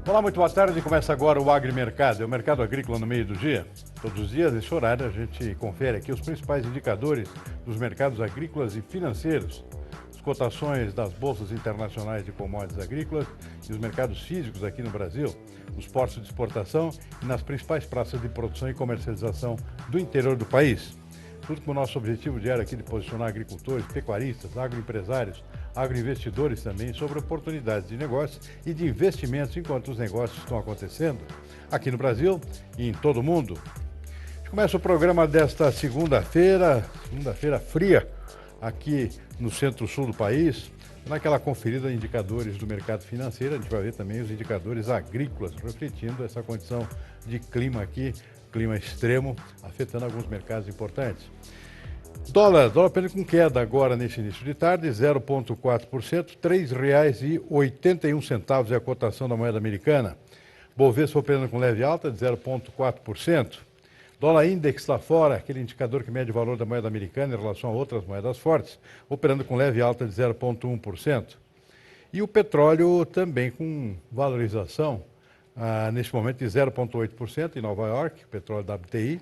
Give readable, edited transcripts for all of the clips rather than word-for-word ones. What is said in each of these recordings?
Olá, muito boa tarde. Começa agora o Agrimercado, é o mercado agrícola no meio do dia. Todos os dias, nesse horário, a gente confere aqui os principais indicadores dos mercados agrícolas e financeiros, as cotações das bolsas internacionais de commodities agrícolas e os mercados físicos aqui no Brasil, nos portos de exportação e nas principais praças de produção e comercialização do interior do país. Tudo com o nosso objetivo diário aqui de posicionar agricultores, pecuaristas, agroempresários, agroinvestidores também sobre oportunidades de negócios e de investimentos enquanto os negócios estão acontecendo aqui no Brasil e em todo o mundo. A gente começa o programa desta segunda-feira fria, aqui no centro-sul do país, naquela conferida de indicadores do mercado financeiro. A gente vai ver também os indicadores agrícolas, refletindo essa condição de clima aqui, clima extremo, afetando alguns mercados importantes. Dólar apenas com queda agora nesse início de tarde, 0,4%, R$ 3,81 é a cotação da moeda americana. Bovespa operando com leve alta de 0,4%. Dólar Index lá fora, aquele indicador que mede o valor da moeda americana em relação a outras moedas fortes, operando com leve alta de 0,1%. E o petróleo também com valorização, neste momento de 0,8% em Nova York, petróleo WTI,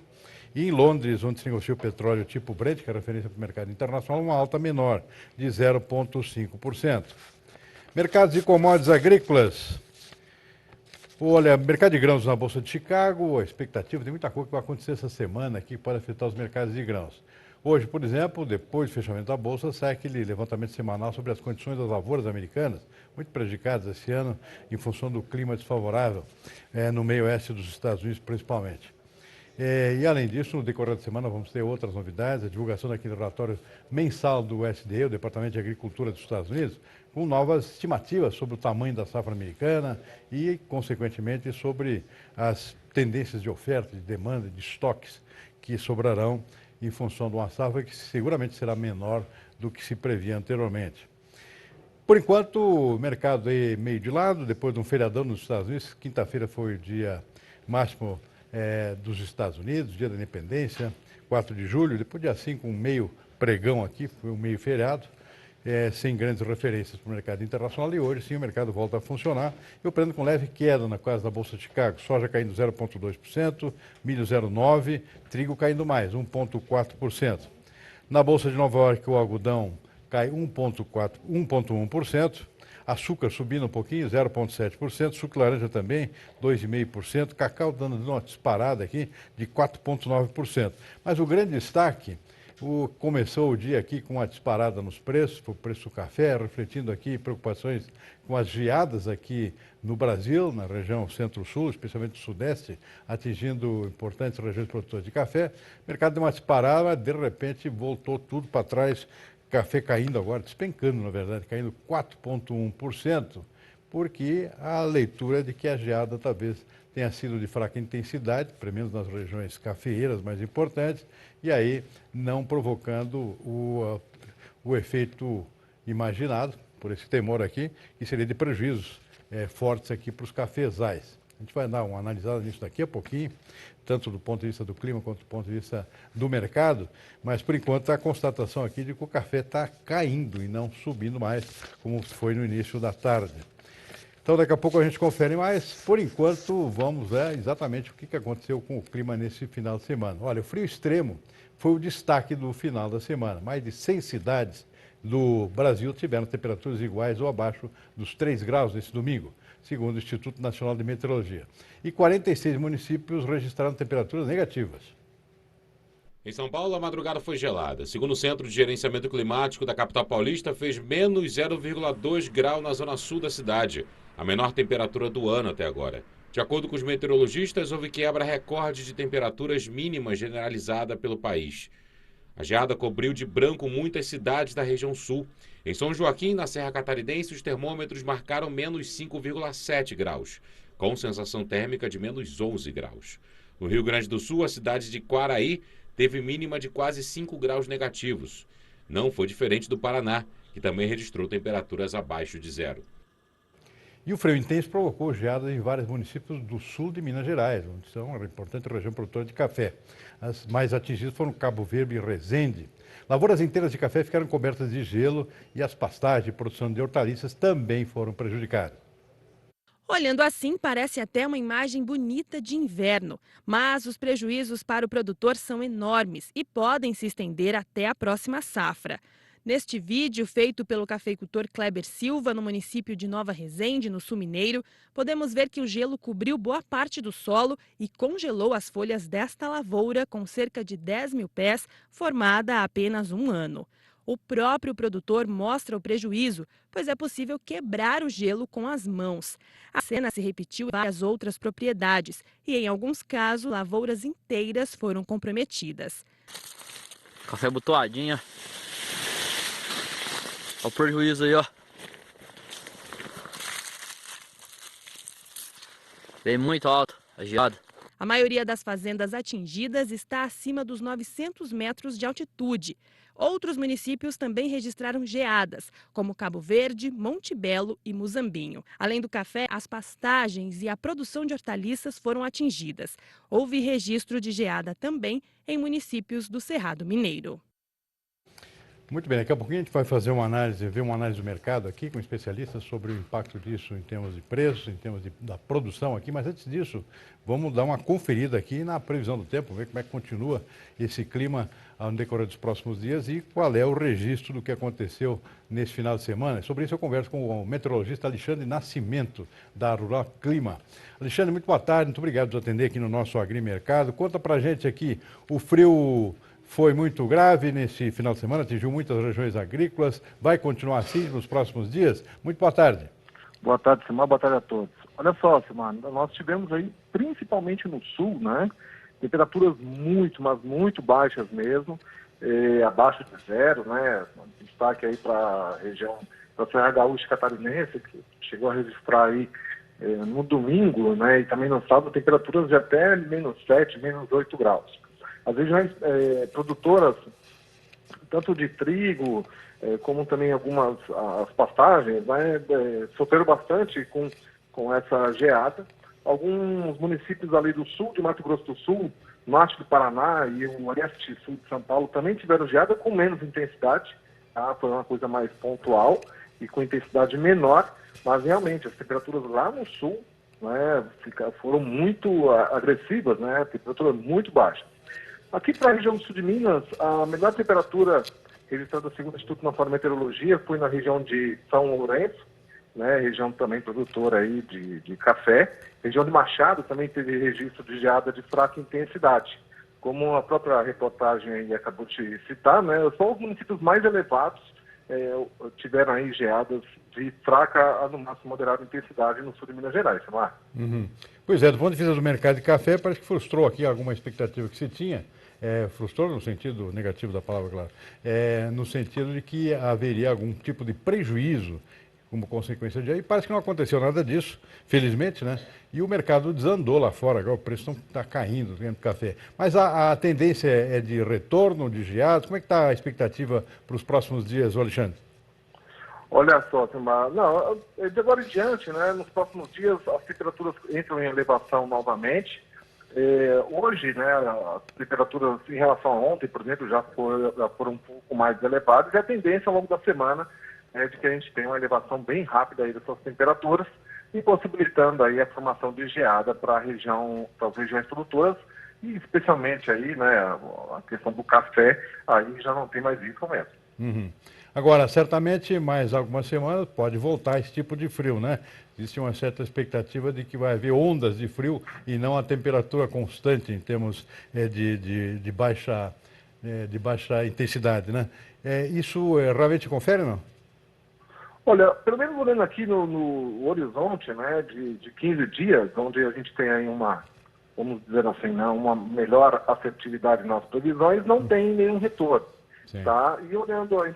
e em Londres, onde se negocia o petróleo tipo Brent, que é referência para o mercado internacional, uma alta menor de 0,5%. Mercados de commodities agrícolas. Olha, mercado de grãos na Bolsa de Chicago, a expectativa, tem muita coisa que vai acontecer essa semana aqui que pode afetar os mercados de grãos. Hoje, por exemplo, depois do fechamento da Bolsa, sai aquele levantamento semanal sobre as condições das lavouras americanas, muito prejudicadas esse ano em função do clima desfavorável, no meio oeste dos Estados Unidos principalmente. E além disso, no decorrer da semana vamos ter outras novidades, a divulgação daquele relatório mensal do USDA, o Departamento de Agricultura dos Estados Unidos, com novas estimativas sobre o tamanho da safra americana e, consequentemente, sobre as tendências de oferta, de demanda, de estoques que sobrarão em função de uma safra que seguramente será menor do que se previa anteriormente. Por enquanto, o mercado é meio de lado, depois de um feriadão nos Estados Unidos, quinta-feira foi o dia máximo dos Estados Unidos, dia da independência, 4 de julho, depois dia 5, um meio pregão aqui, foi um meio feriado, sem grandes referências para o mercado internacional, e hoje sim o mercado volta a funcionar, e operando com leve queda na casa da Bolsa de Chicago, soja caindo 0,2%, milho 0,9%, trigo caindo mais, 1,4%. Na Bolsa de Nova York, o algodão cai 1,1%, açúcar subindo um pouquinho, 0,7%, suco laranja também, 2,5%, cacau dando uma disparada aqui de 4,9%. Mas o grande destaque, começou o dia aqui com uma disparada nos preços, o preço do café, refletindo aqui preocupações com as geadas aqui no Brasil, na região centro-sul, especialmente do sudeste, atingindo importantes regiões produtoras de café. O mercado deu uma disparada, de repente voltou tudo para trás. Café caindo agora, despencando na verdade, caindo 4,1%, porque a leitura é de que a geada talvez tenha sido de fraca intensidade, pelo menos nas regiões cafeeiras mais importantes, e aí não provocando o efeito imaginado, por esse temor aqui, que seria de prejuízos fortes aqui para os cafezais. A gente vai dar uma analisada nisso daqui a pouquinho, tanto do ponto de vista do clima quanto do ponto de vista do mercado, mas por enquanto a constatação aqui de que o café está caindo e não subindo mais, como foi no início da tarde. Então daqui a pouco a gente confere mais. Por enquanto vamos ver exatamente o que aconteceu com o clima nesse final de semana. Olha, o frio extremo foi o destaque do final da semana. Mais de 100 cidades do Brasil tiveram temperaturas iguais ou abaixo dos 3 graus nesse domingo, segundo o Instituto Nacional de Meteorologia. E 46 municípios registraram temperaturas negativas. Em São Paulo, a madrugada foi gelada. Segundo o Centro de Gerenciamento Climático da capital paulista, fez menos 0,2 grau na zona sul da cidade, a menor temperatura do ano até agora. De acordo com os meteorologistas, houve quebra recorde de temperaturas mínimas generalizada pelo país. A geada cobriu de branco muitas cidades da região sul. Em São Joaquim, na Serra Catarinense, os termômetros marcaram menos 5,7 graus, com sensação térmica de menos 11 graus. No Rio Grande do Sul, a cidade de Quaraí teve mínima de quase 5 graus negativos. Não foi diferente do Paraná, que também registrou temperaturas abaixo de zero. E o frio intenso provocou geadas em vários municípios do sul de Minas Gerais, onde são uma importante região produtora de café. As mais atingidas foram Cabo Verde e Resende. Lavouras inteiras de café ficaram cobertas de gelo e as pastagens de produção de hortaliças também foram prejudicadas. Olhando assim, parece até uma imagem bonita de inverno, mas os prejuízos para o produtor são enormes e podem se estender até a próxima safra. Neste vídeo, feito pelo cafeicultor Kleber Silva, no município de Nova Resende, no Sul Mineiro, podemos ver que o gelo cobriu boa parte do solo e congelou as folhas desta lavoura com cerca de 10 mil pés, formada há apenas um ano. O próprio produtor mostra o prejuízo, pois é possível quebrar o gelo com as mãos. A cena se repetiu em várias outras propriedades e, em alguns casos, lavouras inteiras foram comprometidas. Café botoadinha. Olha o prejuízo aí, ó. Veio muito alto a geada. A maioria das fazendas atingidas está acima dos 900 metros de altitude. Outros municípios também registraram geadas, como Cabo Verde, Monte Belo e Muzambinho. Além do café, as pastagens e a produção de hortaliças foram atingidas. Houve registro de geada também em municípios do Cerrado Mineiro. Muito bem, daqui a pouquinho a gente vai fazer uma análise, ver uma análise do mercado aqui com especialistas sobre o impacto disso em termos de preços, em termos da produção aqui, mas antes disso, vamos dar uma conferida aqui na previsão do tempo, ver como é que continua esse clima no decorrer dos próximos dias e qual é o registro do que aconteceu nesse final de semana. Sobre isso eu converso com o meteorologista Alexandre Nascimento, da Rural Clima. Alexandre, muito boa tarde, muito obrigado por nos atender aqui no nosso Agrimercado. Conta pra gente aqui, o frio foi muito grave nesse final de semana, atingiu muitas regiões agrícolas, vai continuar assim nos próximos dias? Muito boa tarde. Boa tarde, Simar, boa tarde a todos. Olha só, Simar, nós tivemos aí, principalmente no sul, né, temperaturas muito, mas muito baixas mesmo, abaixo de zero, né, destaque aí para a região da Serra Gaúcha Catarinense, que chegou a registrar aí no domingo, né, e também no sábado, temperaturas de até -7, -8 graus. As regiões produtoras, tanto de trigo, como também algumas as pastagens, né, sofreram bastante com essa geada. Alguns municípios ali do sul de Mato Grosso do Sul, norte do Paraná e o oeste sul de São Paulo também tiveram geada com menos intensidade, tá? Foi uma coisa mais pontual e com intensidade menor, mas realmente as temperaturas lá no sul, né, foram muito agressivas, né, temperaturas muito baixas. Aqui para a região do sul de Minas, a melhor temperatura registrada segundo o Instituto Nacional de Meteorologia foi na região de São Lourenço, né, região também produtora aí de café. Região de Machado também teve registro de geada de fraca intensidade. Como a própria reportagem aí acabou de citar, né, só os municípios mais elevados tiveram aí geadas de fraca a no máximo moderada intensidade no sul de Minas Gerais, não é? Uhum. Pois é, do ponto de vista do mercado de café, parece que frustrou aqui alguma expectativa que se tinha. Frustrou no sentido negativo da palavra, claro, no sentido de que haveria algum tipo de prejuízo como consequência de aí. Parece que não aconteceu nada disso, felizmente, né? E o mercado desandou lá fora, agora o preço está caindo dentro do café. Mas a tendência é de retorno de geadas? Como é que está a expectativa para os próximos dias, Alexandre? Olha só, Simar, não, de agora em diante, né, nos próximos dias as temperaturas entram em elevação novamente. Hoje, né, as temperaturas em relação a ontem, por exemplo, já foram um pouco mais elevadas e a tendência ao longo da semana é de que a gente tenha uma elevação bem rápida aí dessas temperaturas e possibilitando aí a formação de geada para as regiões produtoras e especialmente aí, né, a questão do café, aí já não tem mais risco mesmo. Uhum. Agora, certamente, mais algumas semanas pode voltar esse tipo de frio, né? Existe uma certa expectativa de que vai haver ondas de frio e não a temperatura constante em termos de baixa intensidade, né? Isso realmente confere, não? Olha, pelo menos olhando aqui no horizonte, né, de 15 dias, onde a gente tem aí vamos dizer assim, né, uma melhor assertividade nas previsões, não tem nenhum retorno. Sim. Tá? E olhando aí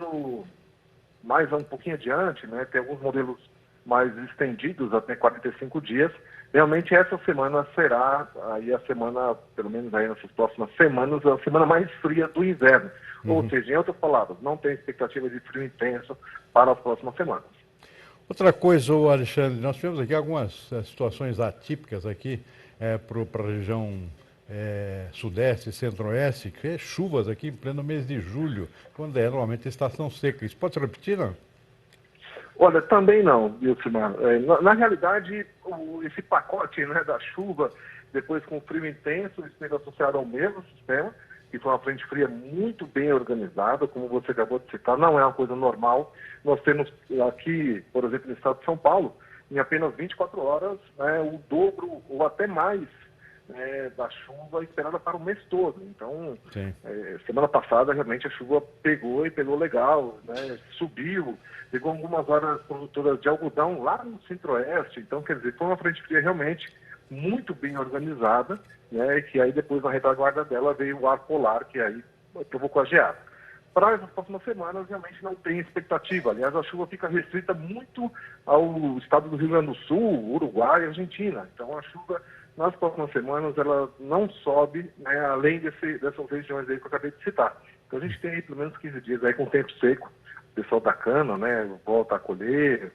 mais um pouquinho adiante, né, tem alguns modelos mais estendidos, até 45 dias, realmente essa semana será aí a semana, pelo menos aí nessas próximas semanas, a semana mais fria do inverno. Ou seja, em outras palavras, não tem expectativa de frio intenso para as próximas semanas. Outra coisa, Alexandre, nós tivemos aqui algumas situações atípicas aqui para a região sudeste e centro-oeste, que é chuvas aqui em pleno mês de julho, quando é normalmente estação seca. Isso pode se repetir, não? Olha, também não, Wilson. Na realidade, esse pacote, né, da chuva, depois com o frio intenso, esteve associado ao mesmo sistema, que foi uma frente fria muito bem organizada, como você acabou de citar, não é uma coisa normal. Nós temos aqui, por exemplo, no estado de São Paulo, em apenas 24 horas, né, o dobro ou até mais da chuva esperada para o mês todo. Então, semana passada, realmente, a chuva pegou legal, né, subiu, pegou algumas horas produtoras de algodão lá no centro-oeste. Então, quer dizer, foi uma frente fria realmente muito bem organizada, né, que aí depois, na retaguarda dela, veio o ar polar, que aí provocou a geada. Para as próximas semanas, realmente não tem expectativa. Aliás, a chuva fica restrita muito ao estado do Rio Grande do Sul, Uruguai e Argentina. Então, a chuva, nas próximas semanas, ela não sobe, né, além dessas regiões aí que eu acabei de citar. Então, a gente tem aí pelo menos 15 dias aí com tempo seco. O pessoal da cana, né, volta a colher.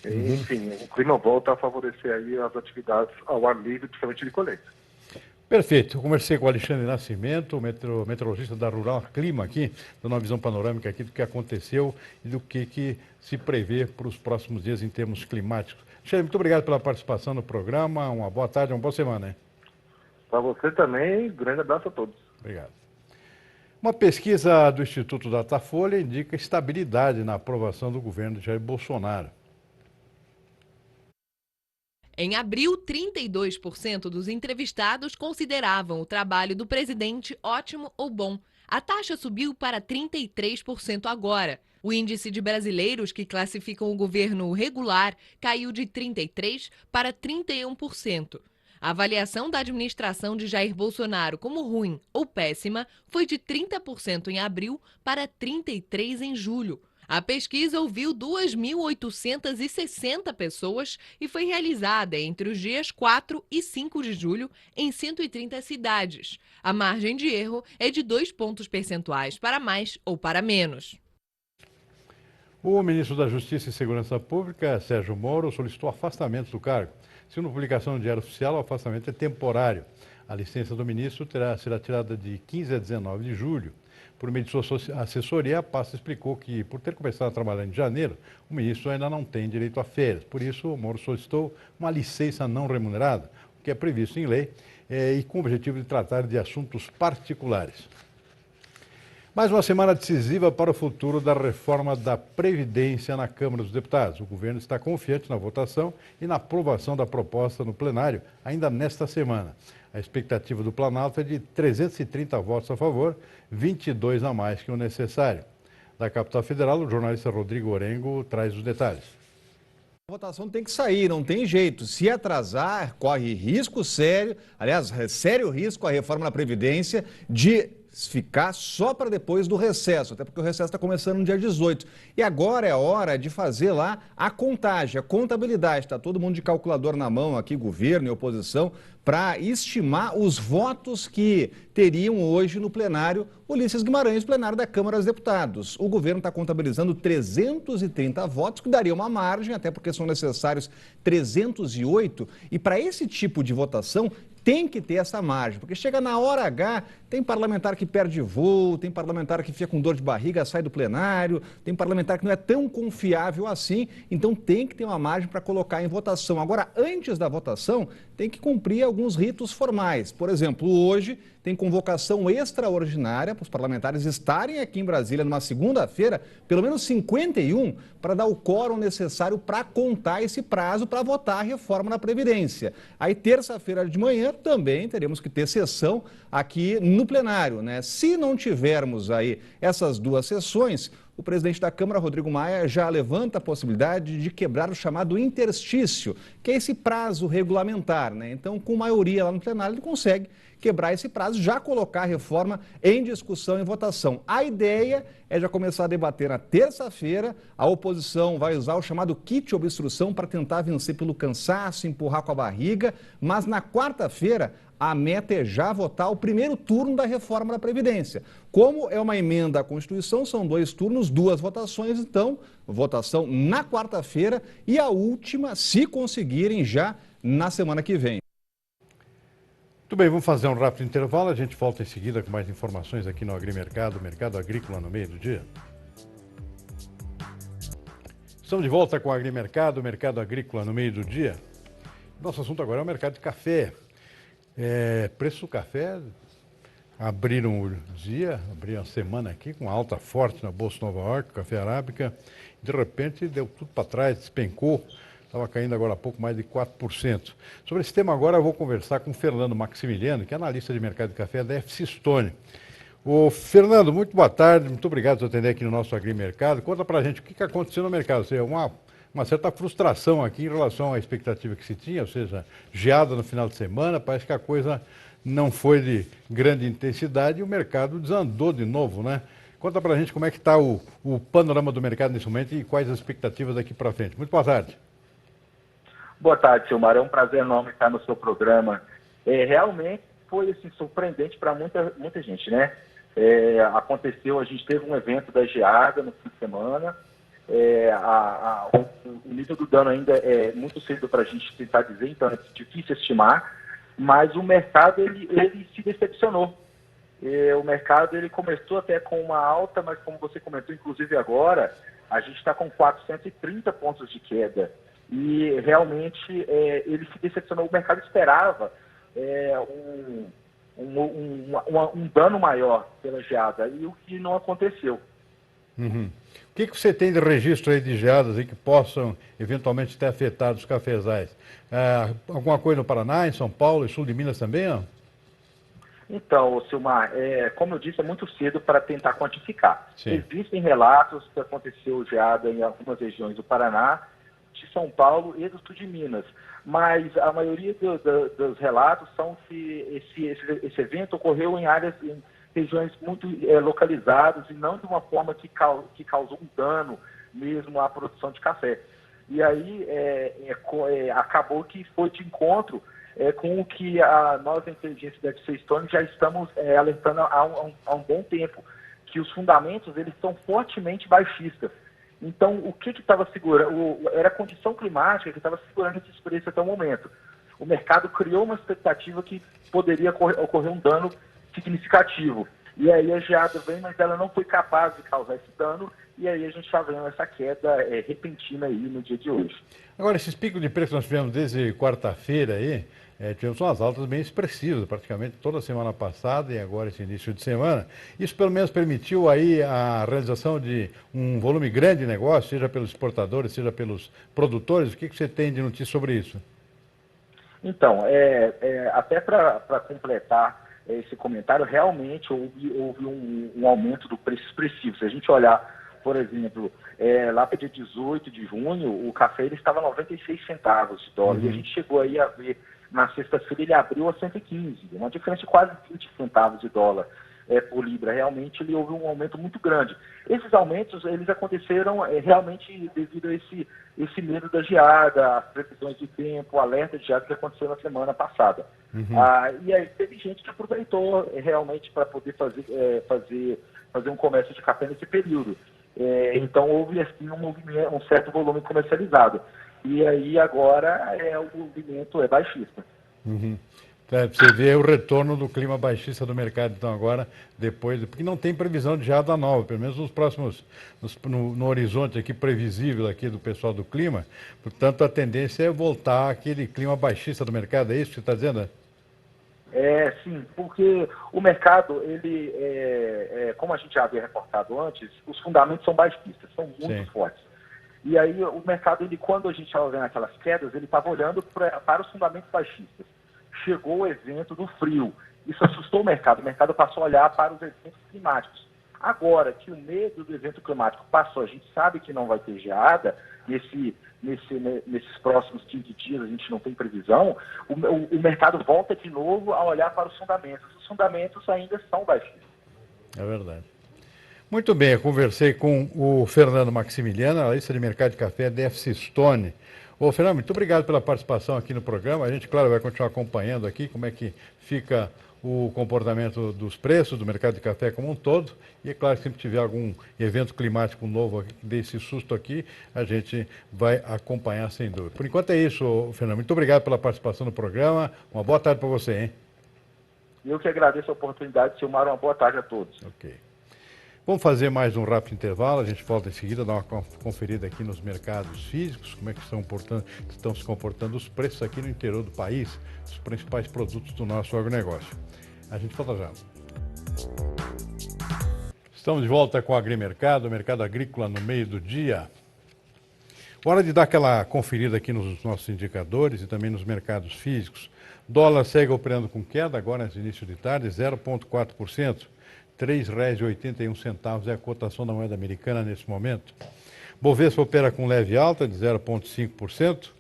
Enfim, o clima volta a favorecer aí as atividades ao ar livre, principalmente de colheita. Perfeito. Eu conversei com o Alexandre Nascimento, meteorologista da Rural Clima aqui, dando uma visão panorâmica aqui do que aconteceu e do que se prevê para os próximos dias em termos climáticos. Alexandre, muito obrigado pela participação no programa. Uma boa tarde, uma boa semana, hein? Para você também, grande abraço a todos. Obrigado. Uma pesquisa do Instituto Datafolha indica estabilidade na aprovação do governo de Jair Bolsonaro. Em abril, 32% dos entrevistados consideravam o trabalho do presidente ótimo ou bom. A taxa subiu para 33% agora. O índice de brasileiros que classificam o governo regular caiu de 33% para 31%. A avaliação da administração de Jair Bolsonaro como ruim ou péssima foi de 30% em abril para 33% em julho. A pesquisa ouviu 2.860 pessoas e foi realizada entre os dias 4 e 5 de julho em 130 cidades. A margem de erro é de 2 pontos percentuais para mais ou para menos. O ministro da Justiça e Segurança Pública, Sérgio Moro, solicitou afastamento do cargo. Segundo a publicação no Diário Oficial, o afastamento é temporário. A licença do ministro será tirada de 15 a 19 de julho. Por meio de sua assessoria, a pasta explicou que, por ter começado a trabalhar em janeiro, o ministro ainda não tem direito a férias. Por isso, o Moro solicitou uma licença não remunerada, o que é previsto em lei, e com o objetivo de tratar de assuntos particulares. Mais uma semana decisiva para o futuro da reforma da Previdência na Câmara dos Deputados. O governo está confiante na votação e na aprovação da proposta no plenário ainda nesta semana. A expectativa do Planalto é de 330 votos a favor, 22 a mais que o necessário. Da capital federal, o jornalista Rodrigo Orengo traz os detalhes. A votação tem que sair, não tem jeito. Se atrasar, corre risco sério, aliás, sério risco a reforma da Previdência de ficar só para depois do recesso, até porque o recesso está começando no dia 18. E agora é a hora de fazer lá a contagem, a contabilidade. Está todo mundo de calculador na mão aqui, governo e oposição, para estimar os votos que teriam hoje no plenário Ulisses Guimarães, plenário da Câmara dos Deputados. O governo está contabilizando 330 votos, que daria uma margem, até porque são necessários 308. E para esse tipo de votação, tem que ter essa margem, porque chega na hora H, tem parlamentar que perde voo, tem parlamentar que fica com dor de barriga, sai do plenário, tem parlamentar que não é tão confiável assim, então tem que ter uma margem para colocar em votação. Agora, antes da votação, tem que cumprir alguns ritos formais. Por exemplo, hoje tem convocação extraordinária para os parlamentares estarem aqui em Brasília numa segunda-feira, pelo menos 51, para dar o quórum necessário para contar esse prazo para votar a reforma da Previdência. Aí, terça-feira de manhã, também teremos que ter sessão aqui no plenário, né? Se não tivermos aí essas duas sessões, o presidente da Câmara, Rodrigo Maia, já levanta a possibilidade de quebrar o chamado interstício, que é esse prazo regulamentar, né? Então, com maioria lá no plenário, ele consegue quebrar esse prazo, já colocar a reforma em discussão e votação. A ideia é já começar a debater na terça-feira. A oposição vai usar o chamado kit obstrução para tentar vencer pelo cansaço, empurrar com a barriga, mas na quarta-feira a meta é já votar o primeiro turno da reforma da Previdência. Como é uma emenda à Constituição, são 2 turnos, 2 votações, então, votação na quarta-feira e a última, se conseguirem, já na semana que vem. Muito bem, vamos fazer um rápido intervalo, a gente volta em seguida com mais informações aqui no Agrimercado, Mercado Agrícola no meio do dia. Estamos de volta com o Agrimercado, o mercado agrícola no meio do dia. Nosso assunto agora é o mercado de café. Preço do café abriram o dia, abriram a semana aqui com alta forte na Bolsa de Nova York, café arábica. De repente deu tudo para trás, despencou. Estava caindo agora há pouco mais de 4%. Sobre esse tema agora eu vou conversar com o Fernando Maximiliano, que é analista de mercado de café da FC Stone. Ô, Fernando, muito boa tarde, muito obrigado por atender aqui no nosso Agrimercado. Conta pra gente o que aconteceu no mercado. Ou seja, uma certa frustração aqui em relação à expectativa que se tinha, ou seja, geada no final de semana, parece que a coisa não foi de grande intensidade e o mercado desandou de novo, né? Conta pra gente como é que está o panorama do mercado nesse momento e quais as expectativas daqui para frente. Muito boa tarde. Boa tarde, Silmar. É um prazer enorme estar no seu programa. Realmente foi assim, surpreendente para muita gente, né? Aconteceu, a gente teve um evento da geada no fim de semana. O nível do dano ainda é muito cedo para a gente tentar dizer, então é difícil estimar, mas o mercado ele se decepcionou. O mercado ele começou até com uma alta, mas como você comentou, inclusive agora, a gente está com 430 pontos de queda. E realmente ele se decepcionou. O mercado esperava um dano maior pela geada, e o que não aconteceu. Uhum. O que você tem de registro aí de geadas aí que possam eventualmente ter afetado os cafezais? Alguma coisa no Paraná, em São Paulo e sul de Minas também? Ó? Então, Silmar, como eu disse, é muito cedo para tentar quantificar. Sim. Existem relatos que aconteceu geada em algumas regiões do Paraná, de São Paulo e do sul de Minas. Mas a maioria dos relatos são que esse evento ocorreu em regiões muito localizadas e não de uma forma que causou um dano mesmo à produção de café. E aí acabou que foi de encontro com o que nós, da inteligência da FC Stone, já estamos alertando há um bom tempo, que os fundamentos eles são fortemente baixistas. Então, o que estava segurando? Era a condição climática que estava segurando esses preços até o momento. O mercado criou uma expectativa que poderia ocorrer um dano significativo. E aí a geada vem, mas ela não foi capaz de causar esse dano, e aí a gente está vendo essa queda repentina aí no dia de hoje. Agora, esses picos de preço que nós tivemos desde quarta-feira aí, tivemos umas altas bem expressivas, praticamente toda a semana passada e agora esse início de semana. Isso pelo menos permitiu aí a realização de um volume grande de negócio, seja pelos exportadores, seja pelos produtores. O que você tem de notícia sobre isso? Então, até para completar esse comentário, realmente houve um aumento do preço expressivo. Se a gente olhar, por exemplo, lá para dia 18 de junho, o café ele estava a 96 centavos de dólar, e a gente chegou aí a ver, na sexta-feira ele abriu a 115, uma diferença de quase 20 centavos de dólar por libra. Realmente houve um aumento muito grande. Esses aumentos eles aconteceram realmente devido a esse medo da geada, as previsões de tempo, o alerta de geada que aconteceu na semana passada. E aí teve gente que aproveitou realmente para poder fazer um comércio de café nesse período. Então houve assim, um certo volume comercializado. E aí agora o movimento é baixista. Uhum. Você vê o retorno do clima baixista do mercado, então, agora, porque não tem previsão de geada nova, pelo menos nos próximos, no horizonte aqui previsível aqui do pessoal do clima. Portanto, a tendência é voltar àquele clima baixista do mercado, é isso que você está dizendo? Sim, porque o mercado, como a gente já havia reportado antes, os fundamentos são baixistas, são muito fortes. E aí o mercado, quando a gente estava vendo aquelas quedas, ele estava olhando para os fundamentos baixistas. Chegou o evento do frio, isso assustou o mercado passou a olhar para os eventos climáticos. Agora que o medo do evento climático passou, a gente sabe que não vai ter geada, nesses próximos 15 dias a gente não tem previsão, o mercado volta de novo a olhar para os fundamentos. Os fundamentos ainda são baixistas. É verdade. Muito bem, eu conversei com o Fernando Maximiliano, analista de mercado de café da FC Stone. Ô, Fernando, muito obrigado pela participação aqui no programa. A gente, claro, vai continuar acompanhando aqui como é que fica o comportamento dos preços do mercado de café como um todo. E é claro que sempre tiver algum evento climático novo aqui, que dê esse susto aqui, a gente vai acompanhar sem dúvida. Por enquanto é isso, Fernando. Muito obrigado pela participação no programa. Uma boa tarde para você, hein? Eu que agradeço a oportunidade, Silmar. Uma boa tarde a todos. Ok. Vamos fazer mais um rápido intervalo, a gente volta em seguida, dar uma conferida aqui nos mercados físicos, como é que estão se comportando os preços aqui no interior do país, os principais produtos do nosso agronegócio. A gente volta já. Estamos de volta com o Agrimercado, o mercado agrícola no meio do dia. Hora de dar aquela conferida aqui nos nossos indicadores e também nos mercados físicos. Dólar segue operando com queda, agora nesse início de tarde, 0,4%. R$ 3,81 é a cotação da moeda americana nesse momento. Bovespa opera com leve alta de 0,5%.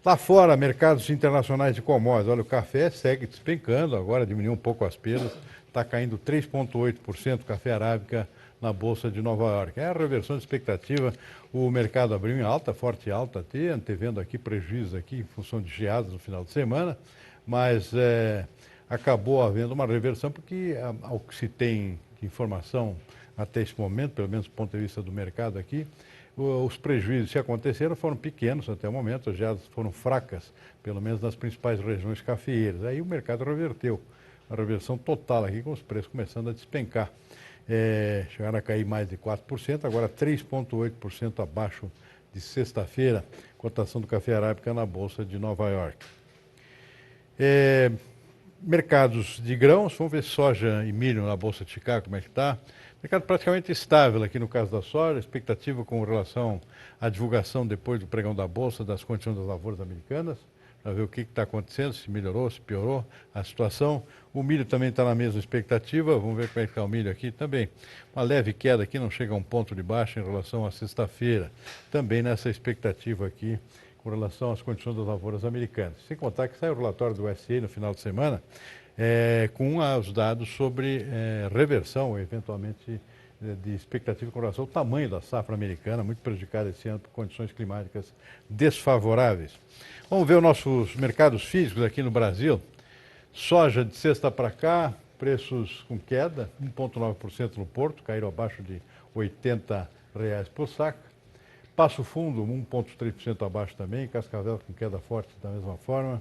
Lá fora, mercados internacionais de commodities. Olha, o café segue despencando, agora diminuiu um pouco as perdas. Está caindo 3,8% café arábica na Bolsa de Nova York. É a reversão de expectativa. O mercado abriu em alta, forte alta, antevendo aqui prejuízos aqui em função de geadas no final de semana, mas acabou havendo uma reversão porque, ao que se tem de informação até esse momento, pelo menos do ponto de vista do mercado aqui, os prejuízos, se aconteceram, foram pequenos até o momento, as geadas foram fracas, pelo menos nas principais regiões cafeeiras. Aí o mercado reverteu, a reversão total aqui, com os preços começando a despencar. Chegaram a cair mais de 4%, agora 3,8% abaixo de sexta-feira, cotação do café arábica na Bolsa de Nova York. Mercados de grãos, vamos ver soja e milho na Bolsa de Chicago, como é que está. Mercado praticamente estável aqui no caso da soja, expectativa com relação à divulgação depois do pregão da Bolsa das condições das lavouras americanas, para ver o que está acontecendo, se melhorou, se piorou a situação. O milho também está na mesma expectativa, vamos ver como é que está o milho aqui também. Uma leve queda aqui, não chega a um ponto de baixa em relação à sexta-feira, também nessa expectativa aqui com relação às condições das lavouras americanas. Sem contar que sai o relatório do USDA no final de semana, com os dados sobre reversão, eventualmente, de expectativa com relação ao tamanho da safra americana, muito prejudicada esse ano por condições climáticas desfavoráveis. Vamos ver os nossos mercados físicos aqui no Brasil. Soja de sexta para cá, preços com queda, 1,9% no Porto, caíram abaixo de R$ 80 por saca. Passo Fundo, 1,3% abaixo também, Cascavel com queda forte da mesma forma.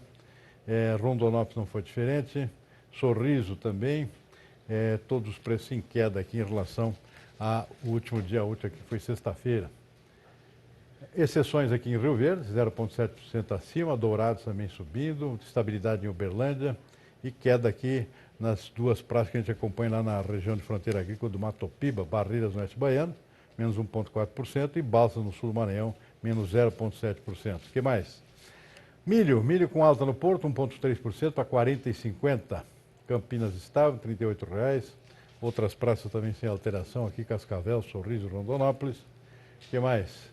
Rondonópolis não foi diferente, Sorriso também, todos os preços em queda aqui em relação ao último dia útil, que foi sexta-feira. Exceções aqui em Rio Verde, 0,7% acima, Dourados também subindo, estabilidade em Uberlândia e queda aqui nas duas praças que a gente acompanha lá na região de fronteira agrícola do Mato Piba, Barreiras no Oeste Baiano, menos 1,4%, e Balsas no sul do Maranhão, menos 0,7%. O que mais? Milho com alta no Porto, 1,3% para 40,50. Campinas estável, R$ 38,00. Outras praças também sem alteração aqui, Cascavel, Sorriso, Rondonópolis. O que mais?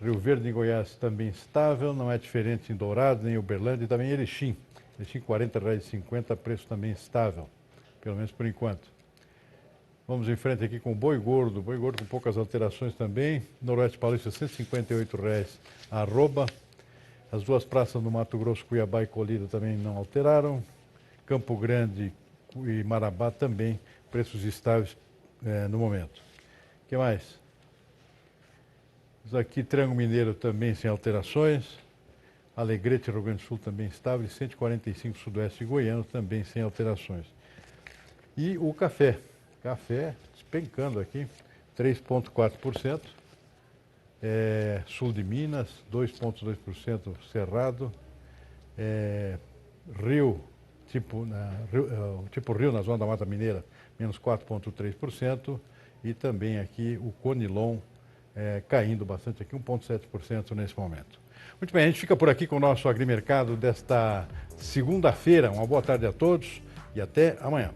Rio Verde em Goiás também estável, não é diferente em Dourados, nem em Uberlândia, e também em Erechim. Erechim, R$ 40,50, preço também estável, pelo menos por enquanto. Vamos em frente aqui com boi gordo com poucas alterações também. Noroeste Paulista, R$ 158,00 a arroba. As duas praças no Mato Grosso, Cuiabá e Colíder também não alteraram. Campo Grande e Marabá também, preços estáveis no momento. O que mais? Aqui Triângulo Mineiro também sem alterações. Alegrete, Rio Grande do Sul também estável. 145 Sudoeste e Goiano também sem alterações. E o café. Café despencando aqui, 3,4%. Sul de Minas, 2,2% Cerrado. Rio, tipo Rio na zona da Mata Mineira, menos 4,3%. E também aqui o Conilon caindo bastante aqui, 1,7% nesse momento. Muito bem, a gente fica por aqui com o nosso Agrimercado desta segunda-feira. Uma boa tarde a todos e até amanhã.